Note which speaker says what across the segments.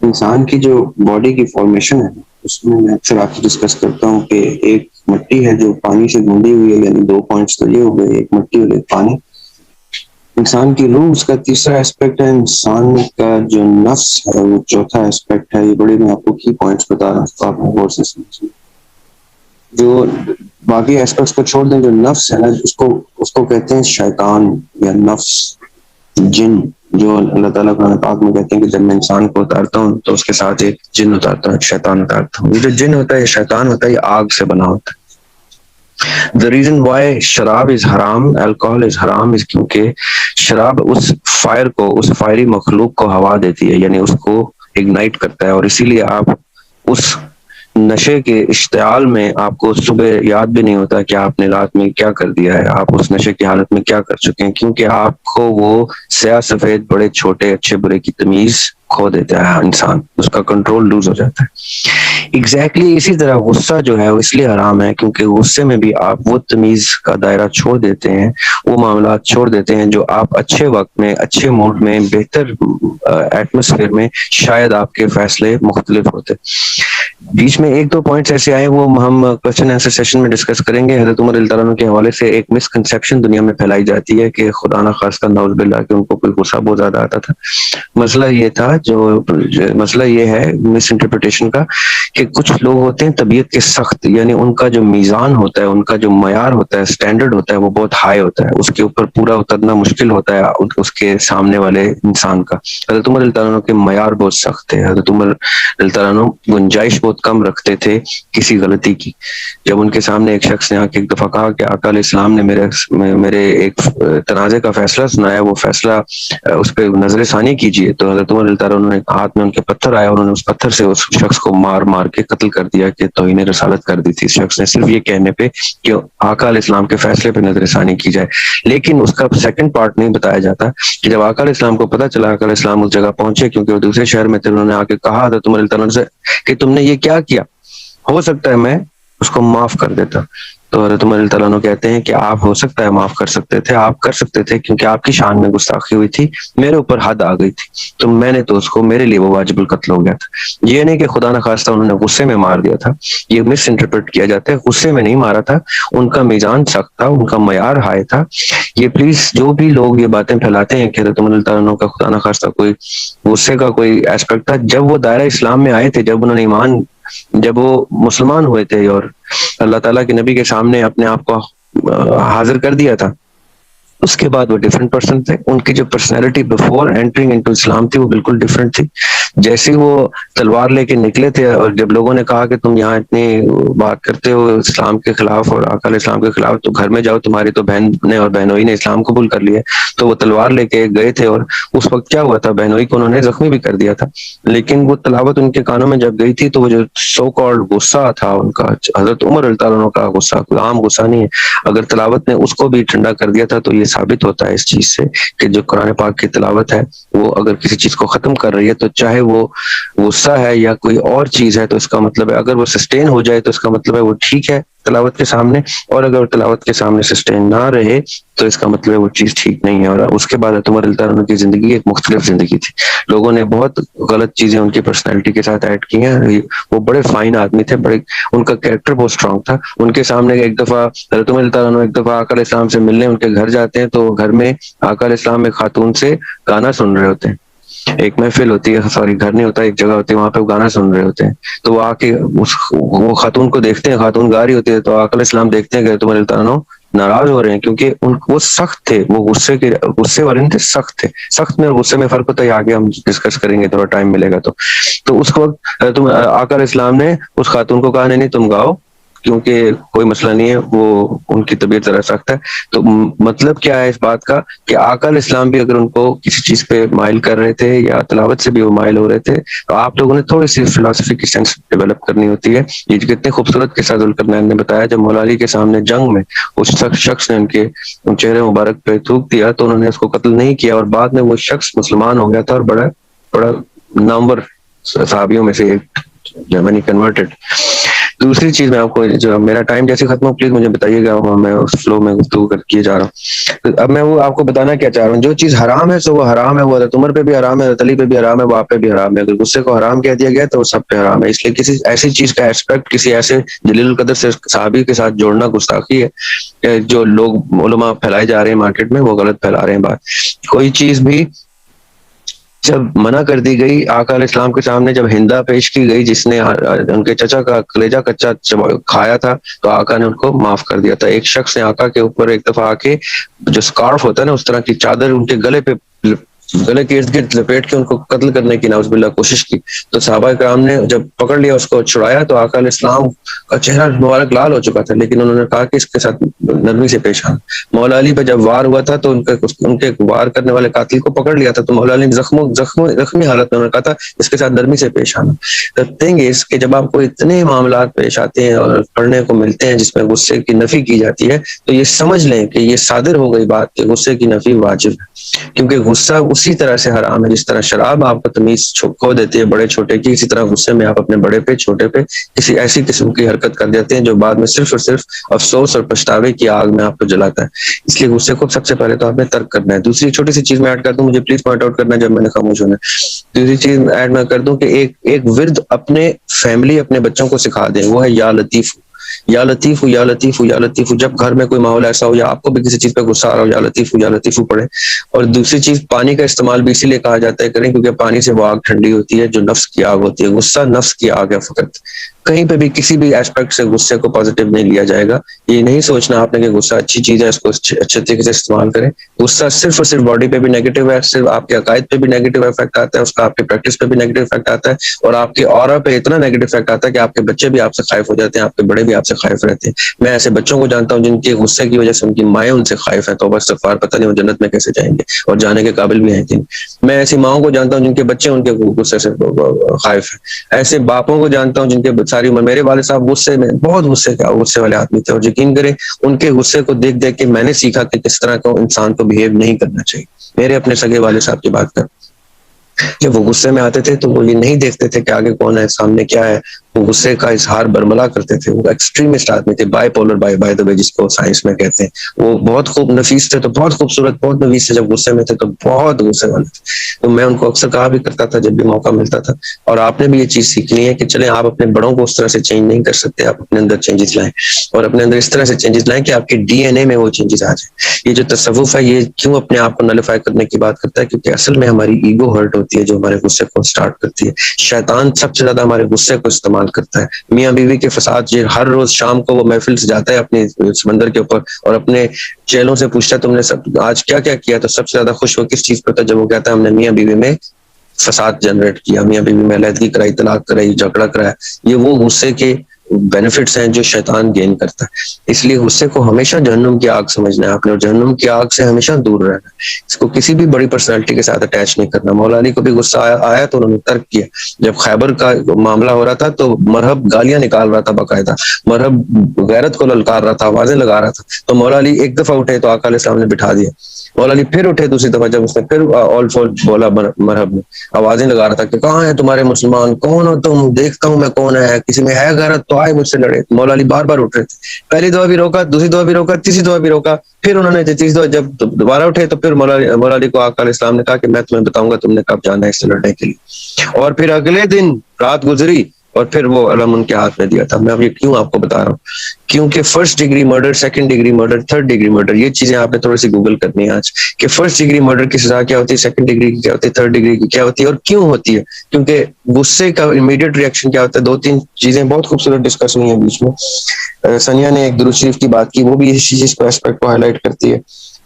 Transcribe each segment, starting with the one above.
Speaker 1: انسان کی جو باڈی کی فارمیشن ہے اس میں اکثر آپ سے ڈسکس کرتا ہوں کہ ایک مٹی ہے جو پانی سے گھنڈی ہوئی ہے، یعنی دو پوائنٹس تو یہ ہو گئے، ایک مٹی اور ایک پانی۔ انسان کی روح اس کا تیسرا اسپیکٹ ہے، انسان کا جو نفس ہے وہ چوتھا اسپیکٹ ہے۔ یہ بڑے میں آپ کو کی پوائنٹس بتا رہا ہوں، تو آپ غور سے سمجھیں۔ جو باقی اسپیکٹس کو چھوڑ دیں، جو نفس ہے نا، اس کو کہتے ہیں شیطان یا نفس، جن، جو اللہ تعالیٰ قرآن پاک میں کہتے ہیں کہ جب میں انسان کو اتارتا ہوں تو اس کے ساتھ ایک جن اتارتا ہوں، ایک شیطان اتارتا ہوں۔ یہ جو جن ہوتا ہے، یہ شیطان ہوتا ہے، یہ آگ سے بنا ہوتا ہے۔ The reason why شراب is حرام، الکوہل is حرام، اس کیونکہ شراب اس فائر کو، اس فائری مخلوق کو ہوا دیتی ہے، یعنی اس کو اگنائٹ کرتا ہے، اور اسی لیے آپ اس نشے کے اشتعال میں آپ کو صبح یاد بھی نہیں ہوتا کہ آپ نے رات میں کیا کر دیا ہے، آپ اس نشے کی حالت میں کیا کر چکے ہیں، کیونکہ آپ کو وہ سیاہ سفید، بڑے چھوٹے، اچھے برے کی تمیز کھو دیتا ہے انسان، اس کا کنٹرول لوز ہو جاتا ہے۔ ایگزیکٹلی اسی طرح غصہ جو ہے وہ اس لیے حرام ہے کیونکہ غصے میں بھی آپ وہ تمیز کا دائرہ چھوڑ دیتے ہیں، وہ معاملات چھوڑ دیتے ہیں جو آپ اچھے وقت میں، اچھے موڈ میں، بہتر ایٹماسفیئر میں شاید آپ کے فیصلے مختلف ہوتے۔ بیچ میں ایک دو پوائنٹس ایسے آئے، وہ ہم کوسچن آنسر سیشن میں ڈسکس کریں گے۔ حضرت عمر رضی اللہ عنہ کے حوالے سے ایک مسکنسیپشن دنیا میں پھیلائی جاتی ہے کہ خدا نہ خواستہ نعوذ باللہ کہ ان کو کوئی غصہ بہت زیادہ آتا تھا۔ مسئلہ یہ تھا، مسئلہ یہ ہے مس انٹرپریٹیشن کا، کہ کچھ لوگ ہوتے ہیں طبیعت کے سخت، یعنی ان کا جو میزان ہوتا ہے، ان کا جو معیار ہوتا ہے، اسٹینڈرڈ ہوتا ہے، وہ بہت ہائی ہوتا ہے، اس کے اوپر پورا اترنا مشکل ہوتا ہے اس کے سامنے والے انسان کا۔ حضرت عمر رضی اللہ عنہ کے معیار بہت سخت تھے۔ حضرت عمر رضی اللہ عنہ گنجائش بہت کم رکھتے تھے کسی غلطی کی۔ جب ان کے سامنے ایک شخص نے آ کے ایک دفعہ کہا کہ آقا علیہ السلام نے میرے ایک تنازع کا فیصلہ سنایا، وہ فیصلہ اس پہ نظر ثانی کیجیے، تو حضرت عمر رضی اللہ عنہ نے ہاتھ میں ان کے پتھر آیا، انہوں نے اس پتھر سے اس شخص کو مار مار کے قتل کر دیا کہ توہین رسالت کر دی تھی اس شخص نے، صرف یہ کہنے پہ کہ آقا علیہ السلام کے فیصلے پہ نظر ثانی کی جائے۔ لیکن اس کا سیکنڈ پارٹ نہیں بتایا جاتا کہ جب آقا علیہ السلام کو پتہ چلا، آقا علیہ السلام اس جگہ پہنچے کیونکہ وہ دوسرے شہر میں تھے، انہوں نے آ کے کہا حضرت عمر رضی اللہ عنہ سے کہ تم نے یہ کیا کیا، ہو سکتا ہے میں اس کو معاف کر دیتا۔ تو حضرت عمر رضی اللہ عنہ کہتے ہیں کہ آپ ہو سکتا ہے معاف کر سکتے تھے، آپ کر سکتے تھے کیونکہ آپ کی شان میں گستاخی ہوئی تھی، میرے اوپر حد آ گئی تھی، تو میں نے تو اس کو، میرے لیے وہ واجب القتل ہو گیا تھا۔ یہ نہیں کہ خدا نہ خواستہ انہوں نے غصے میں مار دیا تھا، یہ مس انٹرپریٹ کیا جاتا ہے، غصے میں نہیں مارا تھا، ان کا میزان سخت تھا، ان کا معیار ہائی تھا۔ یہ پلیز جو بھی لوگ یہ باتیں پھیلاتے ہیں کہ حضرت عمر رضی اللہ عنہ کا خدا نہ خواستہ کوئی غصے کا کوئی ایسپیکٹ تھا، جب وہ دائرہ اسلام میں آئے تھے، جب انہوں نے ایمان، جب وہ مسلمان ہوئے تھے اور اللہ تعالیٰ کے نبی کے سامنے اپنے آپ کو حاضر کر دیا تھا، اس کے بعد وہ ڈفرینٹ پرسن تھے۔ ان کی جو پرسنالٹی بفور انٹرنگ انٹو اسلام تھی وہ بالکل ڈفرینٹ تھی۔ جیسے ہی وہ تلوار لے کے نکلے تھے اور جب لوگوں نے کہا کہ تم یہاں اتنی بات کرتے ہو اسلام کے خلاف اور آقا علیہ السلام کے خلاف، تو گھر میں جاؤ، تمہاری تو بہن نے اور بہنوئی نے اسلام قبول کر لیا، تو وہ تلوار لے کے گئے تھے، اور اس وقت کیا ہوا تھا، بہنوئی کو انہوں نے زخمی بھی کر دیا تھا۔ لیکن وہ تلاوت ان کے کانوں میں جب گئی تھی تو وہ جو سو کالڈ غصہ تھا ان کا، حضرت عمر رضی اللہ عنہ کا غصہ کوئی عام غصہ نہیں ہے، اگر تلاوت نے اس کو بھی ٹھنڈا کر دیا تھا تو یہ ثابت ہوتا ہے اس چیز سے کہ جو قرآن پاک کی تلاوت ہے وہ اگر کسی چیز کو ختم کر رہی ہے تو چاہے وہ غصہ ہے یا کوئی اور چیز ہے، تو اس کا مطلب ہے اگر وہ سسٹین ہو جائے تو اس کا مطلب ہے وہ ٹھیک ہے تلاوت کے سامنے، اور اگر تلاوت کے سامنے سسٹین نہ رہے تو اس کا مطلب ہے وہ چیز ٹھیک نہیں ہے۔ اور اس کے بعد عمر رضی اللہ عنہ کی زندگی ایک مختلف زندگی تھی، لوگوں نے بہت غلط چیزیں ان کی پرسنالٹی کے ساتھ ایڈ کی ہیں۔ وہ بڑے فائن آدمی تھے، بڑے، ان کا کیریکٹر بہت اسٹرانگ تھا۔ ان کے سامنے ایک دفعہ حضرت عمر رضی اللہ عنہ ایک دفعہ آقا علیہ السلام سے ملنے ان کے گھر جاتے ہیں، تو گھر میں آقا علیہ السلام ایک خاتون سے گانا سن رہے ہوتے ہیں، ایک محفل ہوتی ہے، سوری گھر نہیں ہوتا، ایک جگہ ہوتی ہے، وہاں پہ وہ گانا سن رہے ہوتے ہیں، تو وہ آ کے وہ خاتون کو دیکھتے ہیں، خاتون گا رہی ہوتی ہے، تو آقا علیہ السلام دیکھتے ہیں کہ تمہارے عنہ ناراض ہو رہے ہیں کیونکہ وہ سخت تھے، وہ غصے والے نہیں تھے، سخت تھے۔ سخت میں اور غصے میں فرق ہوتا ہے، آگے ہم ڈسکس کریں گے، تھوڑا ٹائم ملے گا تو اس وقت تم آقا علیہ السلام نے اس خاتون کو کہا نہیں تم گاؤ کیونکہ کوئی مسئلہ نہیں ہے، وہ ان کی طبیعت ذرا سخت ہے۔ تو مطلب کیا ہے اس بات کا کہ آقا علیہ السلام بھی اگر ان کو کسی چیز پہ مائل کر رہے تھے یا تلاوت سے بھی وہ مائل ہو رہے تھے، تو آپ لوگوں نے تھوڑی سی فلسفی کی سینس ڈیولپ کرنی ہوتی ہے۔ یہ کتنے خوبصورت کے ساتھ ذوالقرنین نے بتایا، جب مولا علی کے سامنے جنگ میں اس شخص نے ان کے چہرے مبارک پہ تھوک دیا تو انہوں نے اس کو قتل نہیں کیا، اور بعد میں وہ شخص مسلمان ہو گیا تھا اور بڑا نامور صحابیوں میں سے ایک، جرمنی کنورٹڈ۔ دوسری چیز میں آپ کو، جو میرا ٹائم جیسے ختم ہو پلیز مجھے بتائیے گا، میں اس فلو میں گفتگو کیے جا رہا ہوں. اب میں وہ آپ کو بتانا کیا چاہ رہا ہوں، جو چیز حرام ہے سو وہ حرام ہے، وہ حضرت عمر پہ بھی حرام ہے، حضرت علی پہ بھی حرام ہے، وہ آپ پہ بھی حرام ہے. اگر غصے کو حرام کہہ دیا گیا تو وہ سب پہ حرام ہے. اس لیے کسی ایسی چیز کا ایسپیکٹ کسی ایسے جلیل القدر سے صحابی کے ساتھ جوڑنا گستاخی ہے. جو لوگ علماء پھیلائے جا رہے ہیں مارکیٹ میں وہ غلط پھیلا رہے ہیں بات. کوئی چیز بھی جب منع کر دی گئی آقا علیہ السلام کے سامنے، جب ہندا پیش کی گئی جس نے ان کے چچا کا کلیجہ کچا کھایا تھا، تو آقا نے ان کو معاف کر دیا تھا. ایک شخص نے آقا کے اوپر ایک دفعہ آ کے جو سکارف ہوتا ہے نا اس طرح کی چادر ان کے گلے کے ارد گرد لپیٹ کے ان کو قتل کرنے کی نعوذ باللہ کوشش کی. تو صحابہ کرام نے جب پکڑ لیا اس کو چھڑایا تو آقا علیہ السلام کا چہرہ مبارک لال ہو چکا تھا، لیکن انہوں نے کہا کہ اس کے ساتھ نرمی سے پیش آنا. مولا علی پہ جب وار ہوا تھا تو ان کے وار کرنے والے قاتل کو پکڑ لیا تھا، تو مولا علی نے زخمی حالت میں انہوں نے کہا تھا اس کے ساتھ نرمی سے پیش آنا. تھنگ از کہ جب آپ کو اتنے معاملات پیش آتے ہیں اور پڑھنے کو ملتے ہیں جس میں غصے کی نفی کی جاتی ہے، تو یہ سمجھ لیں کہ یہ صادر ہو گئی بات کہ غصے کی نفی واجب ہے. کیونکہ غصہ اسی طرح سے حرام ہے جس طرح شراب آپ کو تمیز کھو دیتی ہے بڑے چھوٹے کی، اسی طرح غصے میں آپ اپنے بڑے پہ چھوٹے پہ کسی ایسی قسم کی حرکت کر دیتے ہیں جو بعد میں صرف اور صرف افسوس اور پچھتاوے کی آگ میں آپ کو جلاتا ہے. اس لیے غصے کو سب سے پہلے تو آپ نے ترک کرنا ہے. دوسری چھوٹی سی چیز میں ایڈ کر دوں، مجھے پلیز پوائنٹ آؤٹ کرنا جب میں نے خاموش ہونا. دوسری چیز ایڈ میں کر دوں کہ ایک ورد اپنے فیملی اپنے بچوں کو سکھا دیں، وہ ہے یا لطیف یا لطیف یا لطیف یا لطیف. جب گھر میں کوئی ماحول ایسا ہو یا آپ کو بھی کسی چیز پہ غصہ آ رہا ہو، یا لطیف پڑھیں. اور دوسری چیز پانی کا استعمال بھی اسی لیے کہا جاتا ہے کریں کیونکہ پانی سے وہ آگ ٹھنڈی ہوتی ہے جو نفس کی آگ ہوتی ہے. غصہ نفس کی آگ ہے فقط. کہیں پہ بھی کسی بھی ایسپیکٹ سے غصے کو پازیٹیو نہیں لیا جائے گا. یہ نہیں سوچنا آپ نے کہ غصہ اچھی چیز ہے، اس کو اچھے طریقے سے استعمال کریں. غصہ صرف اور صرف باڈی پہ بھی نیگیٹو ہے، صرف آپ کے عقائد پہ بھی نیگیٹو افیکٹ آتا ہے، اس کا آپ کی پریکٹس پہ بھی نیگیٹو افیکٹ آتا ہے، اور آپ کے اورا پہ اتنا نیگیٹو افیکٹ آتا ہے کہ آپ کے بچے بھی آپ سے خائف ہو جاتے ہیں، آپ کے بڑے بھی آپ سے خائف رہتے ہیں. میں ایسے بچوں کو جانتا ہوں جن کے غصے کی وجہ سے ان کی مائیں ان سے خائف ہیں، توبہ استغفار، پتہ نہیں وہ جنت میں کیسے جائیں گے اور جانے کے قابل بھی ہیں کہ. میں ایسی ماؤں کو جانتا ہوں جن کے بچے ان کے غصے سے خائف ہیں. ایسے باپوں کو جانتا ہوں جن کے ساری عمر، میرے والد صاحب غصے میں بہت غصے والے آدمی تھے، اور یقین کریں ان کے غصے کو دیکھ دیکھ کے میں نے سیکھا کہ کس طرح کو انسان کو بہیو نہیں کرنا چاہیے. میرے اپنے سگے والد صاحب کی بات کر، جب وہ غصے میں آتے تھے تو وہ یہ نہیں دیکھتے تھے کہ آگے کون ہے سامنے کیا ہے، وہ غصے کا اظہار برملا کرتے تھے. وہ ایکسٹریمسٹ آدمی تھے، بائی پولر بائی دا وے جس کو سائنس میں کہتے ہیں. وہ بہت خوب نفیس تھے، تو بہت خوبصورت بہت نفیس تھے، جب غصے میں تھے تو بہت غصے والے تھے. تو میں ان کو اکثر کہا بھی کرتا تھا جب بھی موقع ملتا تھا. اور آپ نے بھی یہ چیز سیکھنی ہے کہ چلیں آپ اپنے بڑوں کو اس طرح سے چینج نہیں کر سکتے، آپ اپنے اندر چینجز لائیں، اور اپنے اندر اس طرح سے چینجز لائیں کہ آپ کے ڈی این اے میں وہ چینجز آ جائیں. یہ جو تصوف ہے یہ کیوں اپنے آپ کو نلیفائی کرنے کی بات کرتا ہے؟ کیونکہ اصل میں ہماری ایگو ہرٹ ہوتی ہے جو ہمارے غصے کو سٹارٹ کرتی ہے. شیطان سب سے زیادہ ہمارے غصے کو استعمال کرتا ہے. میاں بیوی کے فساد، یہ ہر روز شام کو وہ محفل سے جاتا ہے اپنے سمندر کے اوپر اور اپنے چیلوں سے پوچھتا ہے تم نے آج کیا کیا کیا؟ تو سب سے زیادہ خوش ہو کس چیز پہ ہوتا ہے؟ جب وہ کہتا ہے ہم نے میاں بیوی میں فساد جنریٹ کیا، میاں بیوی میں علیحدگی کرائی، طلاق کرائی، جھگڑا کرایا. یہ وہ غصے کے بینیفٹس ہیں جو شیطان گین کرتا ہے. اس لیے غصے کو ہمیشہ جہنم کی آگ سمجھنا ہے آپ نے، اور جہنم کی آگ سے ہمیشہ دور رہنا ہے. اس کو کسی بھی بڑی پرسنالٹی کے ساتھ اٹیچ نہیں کرنا. مولا علی کو بھی غصہ آیا تو انہوں نے ترک کیا. جب خیبر کا معاملہ ہو رہا تھا تو مرہب گالیاں نکال رہا تھا، باقاعدہ مرہب غیرت کو للکار رہا تھا، آوازیں لگا رہا تھا. تو مولا علی ایک دفعہ اٹھے تو آقا علیہ السلام نے بٹھا دیا. مولا علی پھر اٹھے دوسری دفعہ، جب اس نے پھر آل فول بولا مرہب نے، آوازیں لگا رہا تھا کہ کہاں ہیں تمہارے مسلمان، کون ہو تم، دیکھتا ہوں میں کون ہے، کسی میں ہے غیرت تو آئے مجھ سے لڑے. مولا علی بار بار اٹھ رہے تھے، پہلی دفعہ بھی روکا، دوسری دفعہ بھی روکا، تیسری دفعہ بھی روکا. پھر انہوں نے تیسری دفعہ جب دوبارہ اٹھے تو پھر مولا علی کو آقا علیہ السلام نے کہا کہ میں تمہیں بتاؤں گا تم نے کب جانا ہے اس سے لڑنے کے لیے. اور پھر اگلے دن رات گزری اور پھر وہ علم ان کے ہاتھ میں دیا تھا. میں اب یہ کیوں آپ کو بتا رہا ہوں؟ کیونکہ first degree murder, second degree murder, third degree murder, یہ چیزیں آپ نے تھوڑی سی گوگل کرنی ہے آج کہ فرسٹ ڈگری مرڈر کی سزا کیا ہوتی ہے، سیکنڈ ڈگری کی کیا ہوتی ہے، تھرڈ ڈگری کی کیا ہوتی ہے اور کیوں ہوتی ہے. کیونکہ غصے کا امیڈیٹ ریئیکشن کیا ہوتا ہے. دو تین چیزیں بہت خوبصورت ڈسکس ہوئی ہیں بیچ میں. سنیا نے ایک درود شریف کی بات کی، وہ بھی اسی چیز کو ایسپیکٹ کو ہائی لائٹ کرتی ہے.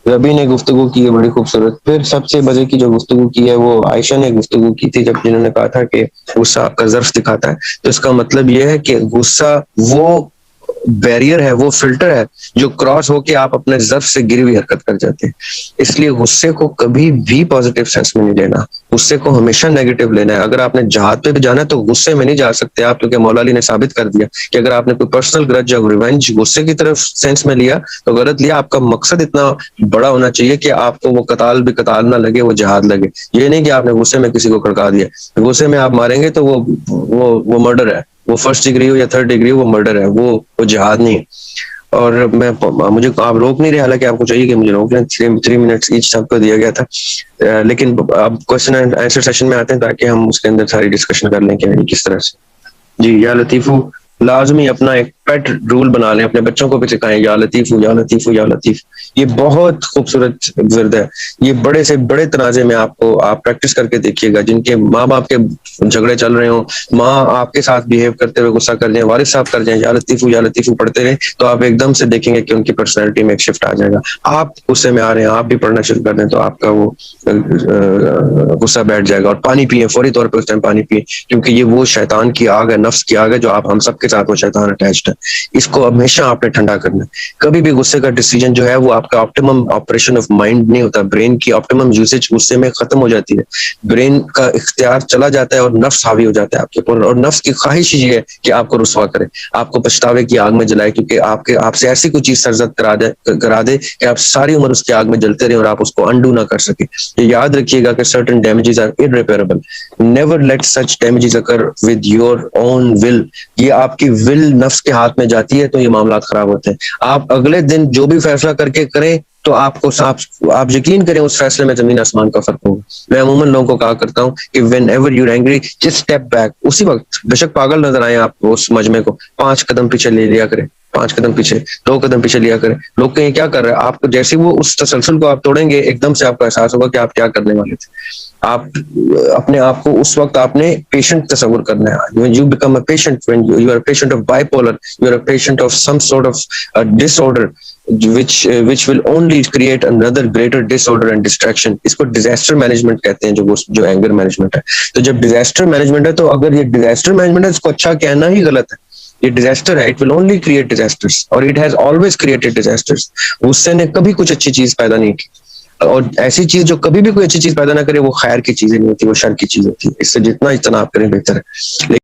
Speaker 1: ربی نے گفتگو کی ہے بڑی خوبصورت. پھر سب سے مزے کی جو گفتگو کی ہے وہ عائشہ نے گفتگو کی تھی، جب جنہوں نے کہا تھا کہ غصہ آپ کا ظرف دکھاتا ہے. تو اس کا مطلب یہ ہے کہ غصہ وہ بیریئر ہے، وہ فلٹر ہے جو کراس ہو کے آپ اپنے ظرف سے گری ہوئی حرکت کر جاتے ہیں. اس لیے غصے کو کبھی بھی پازیٹیو سینس میں نہیں لینا، غصے کو ہمیشہ نیگیٹو لینا ہے. اگر آپ نے جہاد پہ بھی جانا ہے تو غصے میں نہیں جا سکتے آپ، کیونکہ مولا علی نے ثابت کر دیا کہ اگر آپ نے کوئی پرسنل گرج یا ریونج غصے کی طرف سینس میں لیا تو غلط لیا. آپ کا مقصد اتنا بڑا ہونا چاہیے کہ آپ کو وہ قتال بھی قتال نہ لگے، وہ جہاد لگے. یہ نہیں کہ آپ نے غصے میں کسی کو کھڑکا دیا. غصے میں آپ ماریں گے تو وہ مرڈر ہے، وہ فرسٹ ڈگری ہو یا تھرڈ ڈگری ہو، وہ مرڈر ہے، وہ جہاد نہیں ہے. اور مجھے آپ روک نہیں رہے، حالانکہ آپ کو چاہیے کہ مجھے روک لیں. 3 منٹس ایچ سب کو دیا گیا تھا، لیکن اب کوشچن اینڈ آنسر سیشن میں آتے ہیں تاکہ ہم اس کے اندر ساری ڈسکشن کر لیں کہ کس طرح سے. جی یا لطیفو لازمی اپنا ایک پیٹ رول بنا لیں، اپنے بچوں کو بھی سکھائیں یا لطیفو یا لطیفو یا لطیف. یہ بہت خوبصورت ورد ہے. یہ بڑے سے بڑے تنازع میں آپ پریکٹس کر کے دیکھیے گا، جن کے ماں باپ کے جھگڑے چل رہے ہوں، ماں آپ کے ساتھ بہیو کرتے ہوئے غصہ کر جائیں، والد صاحب کر جائیں یا لطیفو پڑھتے رہیں، تو آپ ایک دم سے دیکھیں گے کہ ان کی پرسنالٹی میں ایک شفٹ آ جائے گا. آپ غصے میں آ رہے ہیں، آپ بھی پڑھنا شروع کر دیں تو آپ کا وہ غصہ بیٹھ جائے گا. اور پانی پیئیں، فوری طور پہ اس ٹائم پانی پیئیں، کیونکہ یہ وہ شیطان کی آگ ہے، نفس کی آگ ہے، جو ہم سب کے ساتھ وہ شیطان اٹیچڈ ہے. اس کو ہمیشہ آپ نے ٹھنڈا کرنا ہے. کبھی بھی غصے کا ڈیسیجن جو ہے وہ آپ کا آپٹیمم آپریشن آف مائنڈ نہیں ہوتا. برین کی آپٹیمم یوزیج غصے میں ختم ہو جاتی ہے، برین کا اختیار چلا جاتا ہے اور نفس حاوی ہو جاتا ہے آپ کے اوپر. اور نفس کی خواہش یہ ہے کہ آپ کو رسوا کرے، آپ کو پچھتاوے کی آگ میں جلائے، کیونکہ آپ سے ایسی کوئی چیز سرزد کرا دے کہ آپ ساری عمر اس کی آگ میں جلتے رہیں اور آپ اس کو انڈو نہ کر سکیں. یہ یاد رکھیے گا کہ certain damages are irreparable. Never let such damages occur with your own will. یہ آپ کی ول نفس کے ہاتھ میں جاتی ہے تو یہ معاملات خراب ہوتے ہیں. آپ اگلے دن جو بھی فیصلہ کر کے کریں تو آپ یقین کریں اس فیصلے میں زمین آسمان کا فرق ہوگا. میں عموماً لوگوں کو کہا کرتا ہوں کہ when ever you angry just step back. اسی وقت بے شک پاگل نظر آئے آپ اس مجمع کو، 5 قدم پیچھے لے لیا کریں، 5 قدم پیچھے، 2 قدم پیچھے لیا کریں. لوگ کہیں کیا کر رہے ہیں، آپ کو جیسے وہ اس تسلسل کو آپ توڑیں گے، ایک دم سے آپ کو احساس ہوگا کہ آپ کیا کرنے والے تھے. آپ اپنے آپ کو اس وقت آپ نے پیشنٹ تصور کرنا ہے. You become a patient when you are patient of bipolar, you are a patient of some sort of disorder which will only create another greater disorder and distraction. اس کو disaster management کہتے ہیں، جو anger management ہے. تو جب disaster management ہے تو اگر یہ ڈیزاسٹر مینجمنٹ ہے، اس کو اچھا کہنا ہی غلط ہے. یہ ڈیزاسٹر ہے، it will only create disasters, اور it has always created disasters. غصے نے کبھی کچھ اچھی چیز پیدا نہیں کی، اور ایسی چیز جو کبھی بھی کوئی اچھی چیز پیدا نہ کرے وہ خیر کی چیزیں نہیں ہوتی، وہ شر کی چیز ہوتی ہے. اس سے جتنا اجتناب کریں بہتر ہے.